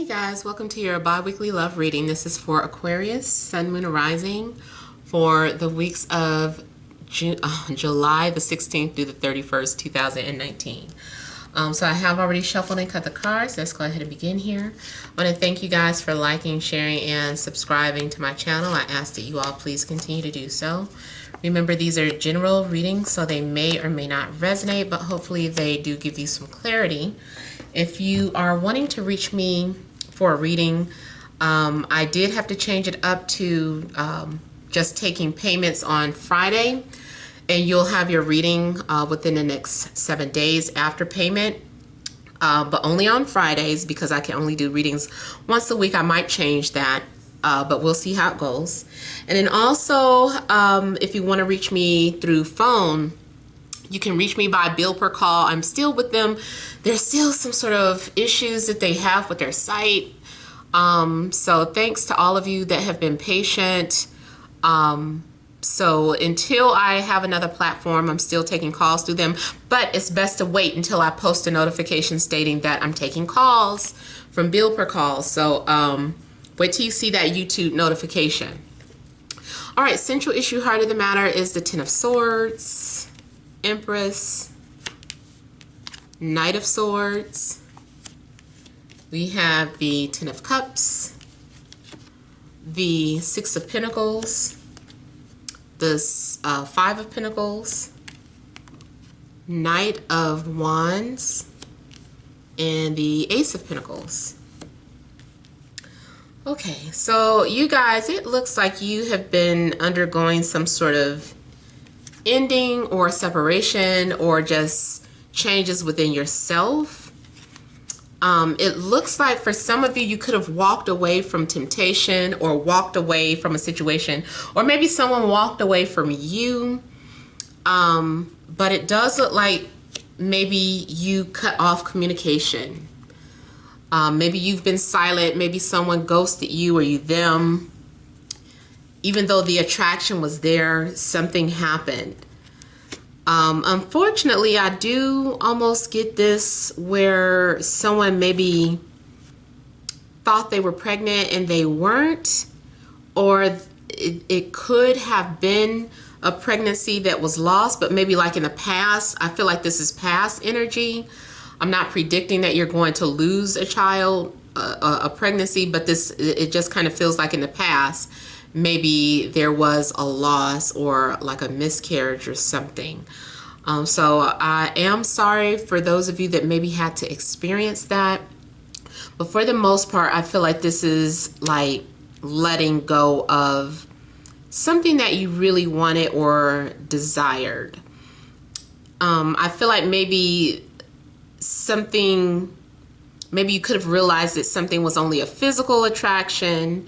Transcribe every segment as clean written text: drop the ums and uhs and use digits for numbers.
Guys, welcome to your bi-weekly love reading. This is for Aquarius, Sun, Moon, Rising for the weeks of July the 16th through the 31st, 2019. So I have already shuffled and cut the cards. Let's go ahead and begin here. I want to thank you guys for liking, sharing, and subscribing to my channel. I ask that you all please continue to do so. Remember, these are general readings, so they may or may not resonate, but hopefully they do give you some clarity. If you are wanting to reach me for a reading, I did have to change it up to just taking payments on Friday, and you'll have your reading within the next 7 days after payment, but only on Fridays because I can only do readings once a week. I might change that, but we'll see how it goes. And then also, if you want to reach me through phone, you can reach me by bill per call. I'm still with them. There's still some sort of issues that they have with their site. So thanks to all of you that have been patient. So until I have another platform, I'm still taking calls through them, but it's best to wait until I post a notification stating that I'm taking calls from bill per call. So wait till you see that YouTube notification. All right, central issue, heart of the matter is the Ten of Swords, Empress, Knight of Swords. We have the Ten of Cups, the Six of Pentacles, the Five of Pentacles, Knight of Wands, and the Ace of Pentacles. Okay, so you guys, it looks like you have been undergoing some sort of ending or separation or just changes within yourself. It looks like for some of you, you could have walked away from temptation or walked away from a situation, or maybe someone walked away from you. But it does look like maybe you cut off communication. Maybe you've been silent. Maybe someone ghosted you or you them. Even though the attraction was there, something happened. Unfortunately, I do almost get this where someone maybe thought they were pregnant and they weren't, or it could have been a pregnancy that was lost, but maybe like in the past. I feel like this is past energy. I'm not predicting that you're going to lose a child, a pregnancy, but it just kind of feels like in the past, maybe there was a loss or like a miscarriage or something. So I am sorry for those of you that maybe had to experience that. But for the most part, I feel like this is like letting go of something that you really wanted or desired. I feel like maybe you could have realized that something was only a physical attraction.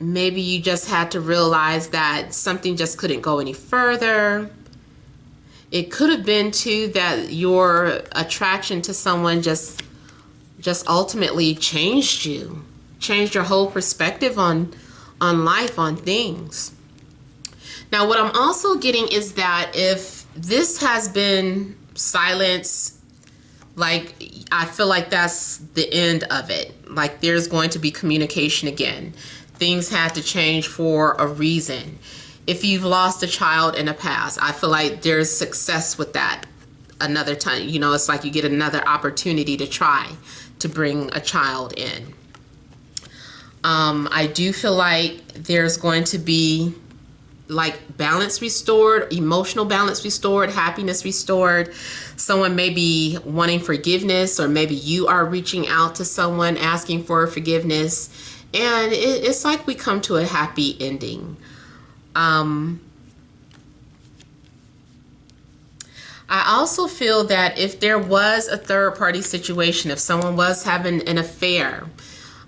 Maybe you just had to realize that something just couldn't go any further. It could have been too that your attraction to someone just ultimately changed you, changed your whole perspective on life, on things. Now, what I'm also getting is that if this has been silence, like I feel like that's the end of it. Like there's going to be communication again. Things had to change for a reason. If you've lost a child in the past, I feel like there's success with that another time. You know, it's like you get another opportunity to try to bring a child in. I do feel like there's going to be like balance restored, emotional balance restored, happiness restored. Someone may be wanting forgiveness, or maybe you are reaching out to someone asking for forgiveness. And it's like we come to a happy ending. I also feel that if there was a third-party situation, if someone was having an affair,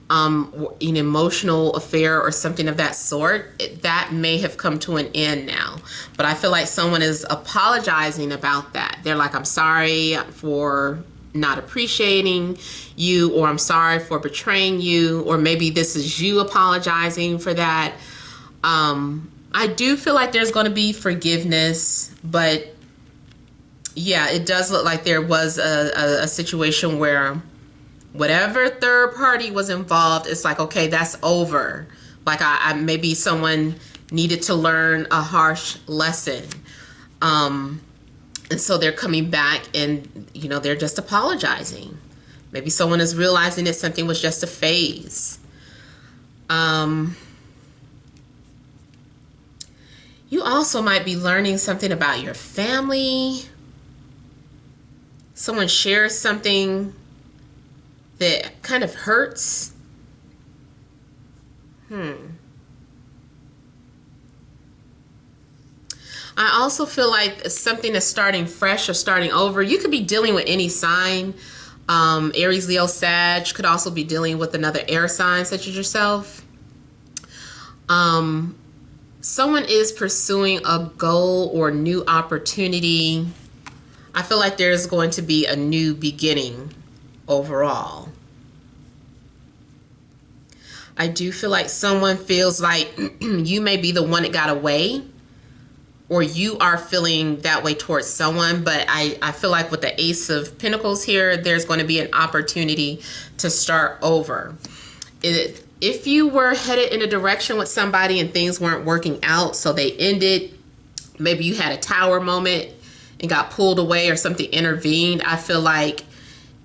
an emotional affair or something of that sort, that may have come to an end now. But I feel like someone is apologizing about that. They're like, I'm sorry for not appreciating you, or I'm sorry for betraying you, or maybe this is you apologizing for that. I do feel like there's going to be forgiveness, but yeah, it does look like there was a situation where Whatever third party was involved, it's like, okay, that's over. Like I maybe someone needed to learn a harsh lesson. And so they're coming back and, you know, they're just apologizing. Maybe someone is realizing that something was just a phase. You also might be learning something about your family. Someone shares something that kind of hurts. I also feel like something is starting fresh or starting over. You could be dealing with any sign. Aries, Leo, Sag. Could also be dealing with another air sign such as yourself. Someone is pursuing a goal or new opportunity. I feel like there's going to be a new beginning overall. I do feel like someone feels like you may be the one that got away, or you are feeling that way towards someone. But I feel like with the Ace of Pentacles here, there's going to be an opportunity to start over. If you were headed in a direction with somebody and things weren't working out, so they ended, maybe you had a tower moment and got pulled away or something intervened, I feel like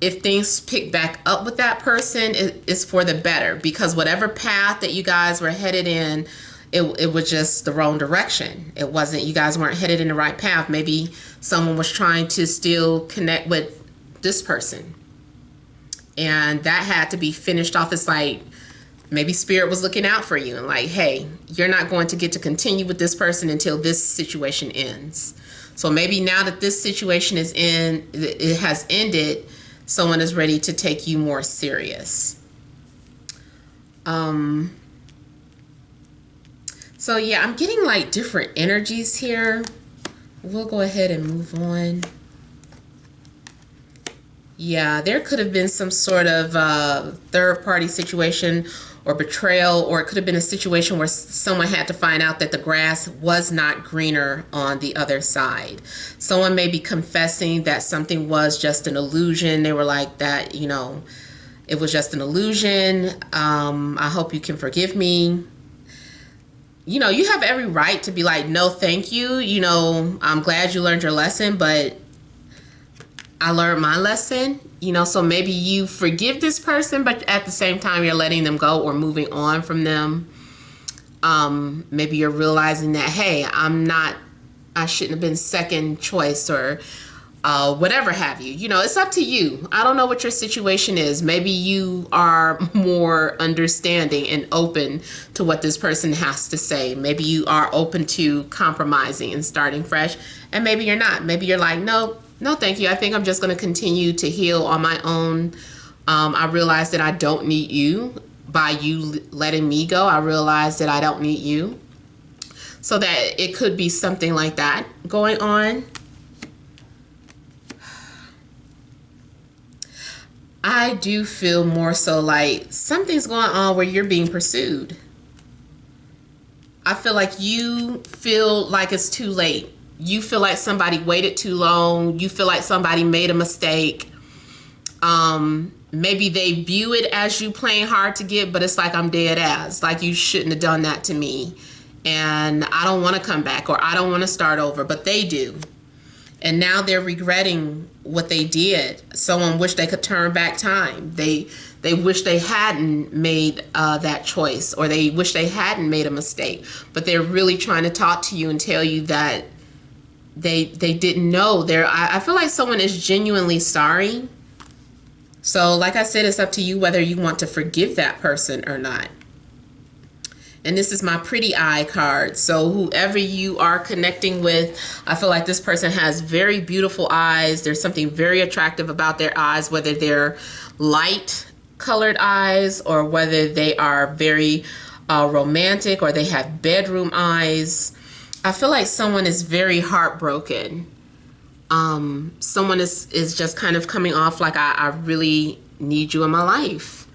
if things pick back up with that person, it's for the better, because whatever path that you guys were headed in, it was just the wrong direction. It wasn't, you guys weren't headed in the right path. Maybe someone was trying to still connect with this person, and that had to be finished off. It's like maybe spirit was looking out for you and like, hey, you're not going to get to continue with this person until this situation ends. So maybe now that this situation is it has ended, someone is ready to take you more serious. So yeah, I'm getting like different energies here. We'll go ahead and move on. Yeah, there could have been some sort of third party situation or betrayal, or it could have been a situation where someone had to find out that the grass was not greener on the other side. Someone may be confessing that something was just an illusion. They were like that, you know, it was just an illusion. I hope you can forgive me. You know, you have every right to be like, no, thank you. You know, I'm glad you learned your lesson, but I learned my lesson. You know, so maybe you forgive this person, but at the same time, you're letting them go or moving on from them. Maybe you're realizing that, hey, I shouldn't have been second choice, or whatever have you. You know, it's up to you. I don't know what your situation is. Maybe you are more understanding and open to what this person has to say. Maybe you are open to compromising and starting fresh, and maybe you're not. Maybe you're like, no, thank you. I think I'm just going to continue to heal on my own. I realize that I don't need you. By you letting me go, I realize that I don't need you. So that it could be something like that going on. I do feel more so like something's going on where you're being pursued. I feel like you feel like it's too late. You feel like somebody waited too long. You feel like somebody made a mistake. Maybe they view it as you playing hard to get, but it's like, I'm dead ass. Like, you shouldn't have done that to me. And I don't want to come back, or I don't want to start over, but they do. And now they're regretting what they did. Someone wished they could turn back time. They wish they hadn't made that choice, or they wish they hadn't made a mistake. But they're really trying to talk to you and tell you that they didn't know. I feel like someone is genuinely sorry. So like I said, it's up to you whether you want to forgive that person or not. And this is my pretty eye card. So whoever you are connecting with, I feel like this person has very beautiful eyes. There's something very attractive about their eyes, whether they're light colored eyes or whether they are very romantic, or they have bedroom eyes. I feel like someone is very heartbroken. Someone is just kind of coming off like, I really need you in my life.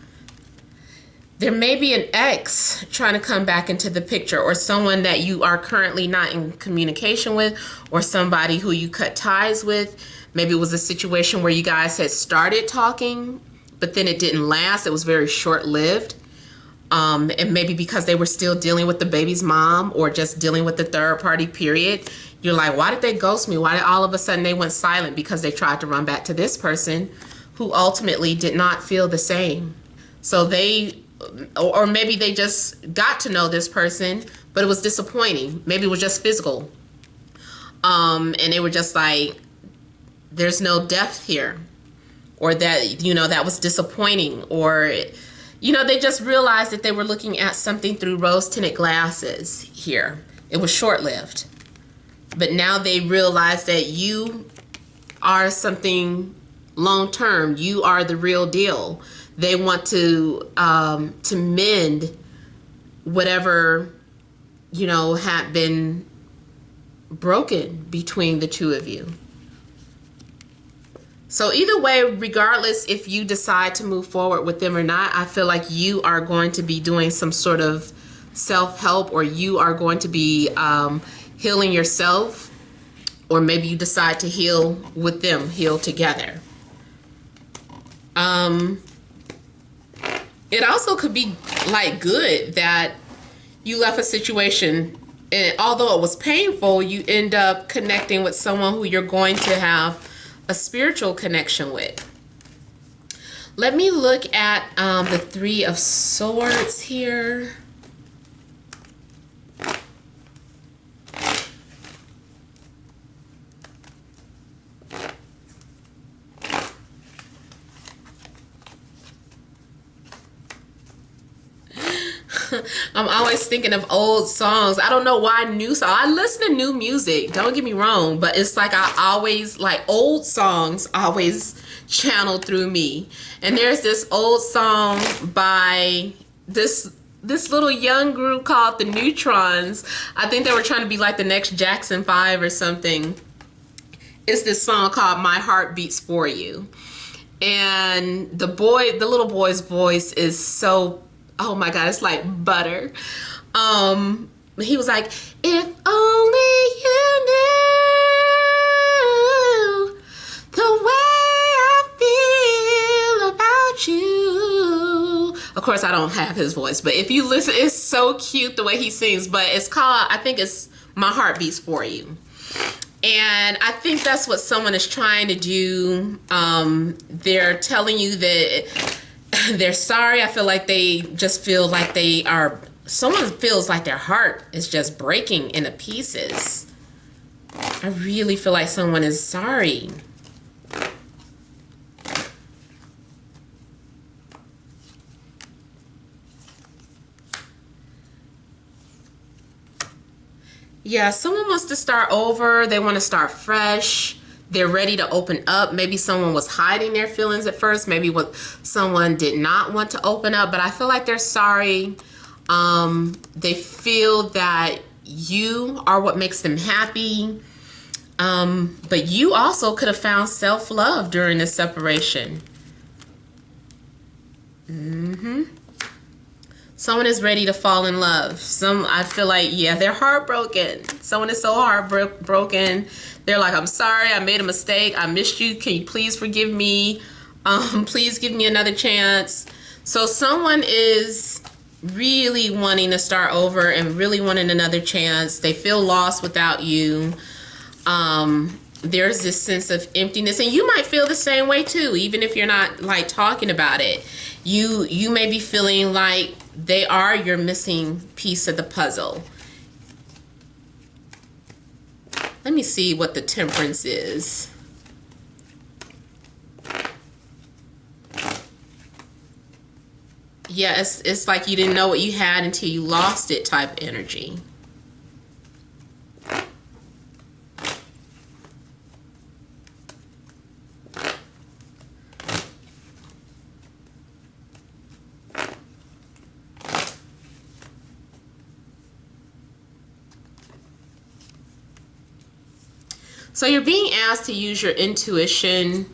There may be an ex trying to come back into the picture, or someone that you are currently not in communication with, or somebody who you cut ties with. Maybe it was a situation where you guys had started talking, but then it didn't last. It was very short-lived. And maybe because they were still dealing with the baby's mom or just dealing with the third party period, you're like, why did they ghost me? Why did all of a sudden they went silent? Because they tried to run back to this person who ultimately did not feel the same. So they, or maybe they just got to know this person, but it was disappointing. Maybe it was just physical. And they were just like, there's no depth here. Or that, you know, that was disappointing. Or, you know, they just realized that they were looking at something through rose-tinted glasses here. It was short-lived. But now they realize that you are something long-term. You are the real deal. They want to mend whatever, you know, had been broken between the two of you. So either way, regardless if you decide to move forward with them or not, I feel like you are going to be doing some sort of self-help, or you are going to be healing yourself, or maybe you decide to heal with them, heal together. It also could be like good that you left a situation, and although it was painful, you end up connecting with someone who you're going to have a spiritual connection with. Let me look at the Three of Swords here. I'm always thinking of old songs. I don't know why new songs. I listen to new music, don't get me wrong, but it's like I always, like, old songs always channel through me. And there's this old song by this little young group called the Neutrons. I think they were trying to be like the next Jackson 5 or something. It's this song called My Heart Beats For You. And the little boy's voice is so, oh my God, it's like butter. He was like, if only you knew the way I feel about you. Of course, I don't have his voice, but if you listen, it's so cute the way he sings. But it's called, I think it's My Heart Beats For You. And I think that's what someone is trying to do. They're telling you that they're sorry. I feel like they just feel like they are, someone feels like their heart is just breaking into pieces. I really feel like someone is sorry. Yeah, someone wants to start over. They want to start fresh. They're ready to open up. Maybe someone was hiding their feelings at first. Maybe someone did not want to open up, but I feel like they're sorry. They feel that you are what makes them happy. But you also could have found self-love during this separation. Someone is ready to fall in love. I feel like, yeah, they're heartbroken. Someone is so heartbroken. They're like, I'm sorry, I made a mistake. I missed you. Can you please forgive me? Please give me another chance. So someone is really wanting to start over and really wanting another chance. They feel lost without you. There's this sense of emptiness, and you might feel the same way too, even if you're not like talking about it. You may be feeling like they are your missing piece of the puzzle. Let me see what the Temperance is. Yeah, it's like you didn't know what you had until you lost it type energy. So you're being asked to use your intuition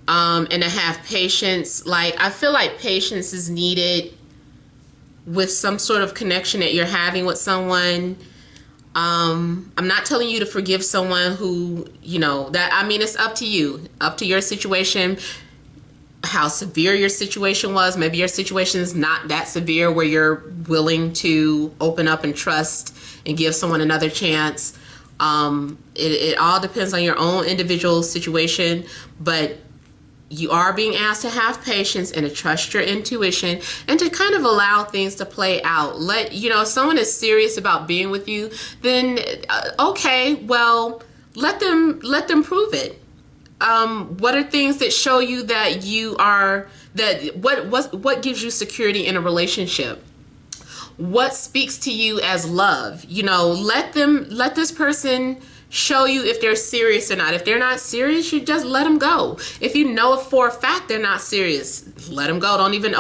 and to have patience. Like, I feel like patience is needed with some sort of connection that you're having with someone. I'm not telling you to forgive someone who, you know, that, I mean, it's up to you, up to your situation. how severe your situation was. Maybe your situation is not that severe where you're willing to open up and trust and give someone another chance. It all depends on your own individual situation, but you are being asked to have patience and to trust your intuition and to kind of allow things to play out. If someone is serious about being with you, then okay, well, let them prove it. What are things that show you that what gives you security in a relationship? What speaks to you as love? Let this person show you if they're serious or not. If they're not serious, you just let them go. If you know for a fact they're not serious, let them go. Don't even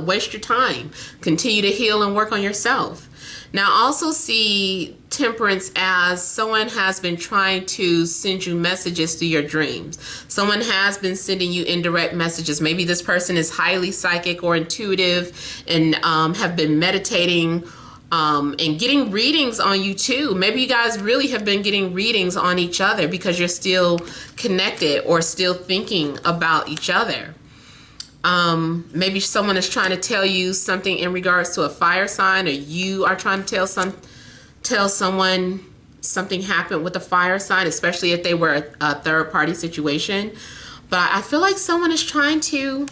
waste your time. Continue to heal and work on yourself. Now, also see Temperance as someone has been trying to send you messages through your dreams. Someone has been sending you indirect messages. Maybe this person is highly psychic or intuitive and have been meditating and getting readings on you too. Maybe you guys really have been getting readings on each other because you're still connected or still thinking about each other. Maybe someone is trying to tell you something in regards to a fire sign, or you are trying to tell someone something happened with a fire sign, especially if they were a third party situation. But I feel like someone is trying to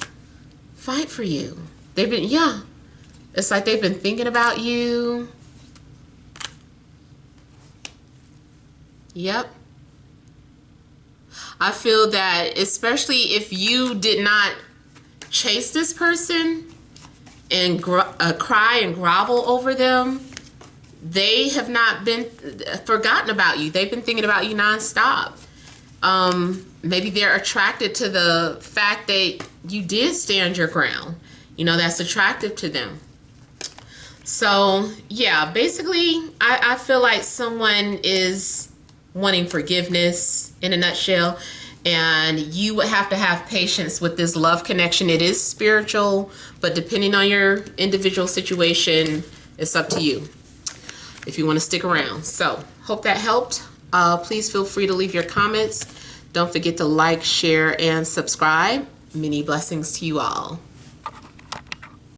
fight for you. It's like they've been thinking about you. Yep. I feel that especially if you did not chase this person and cry and grovel over them, they have not been forgotten about you. They've been thinking about you nonstop. Maybe they're attracted to the fact that you did stand your ground. That's attractive to them. So yeah, basically I feel like someone is wanting forgiveness in a nutshell, and you would have to have patience with this love connection. It is spiritual, but depending on your individual situation, it's up to you if you want to stick around. So hope that helped. Please feel free to leave your comments. Don't forget to like, share, and subscribe. Many blessings to you all.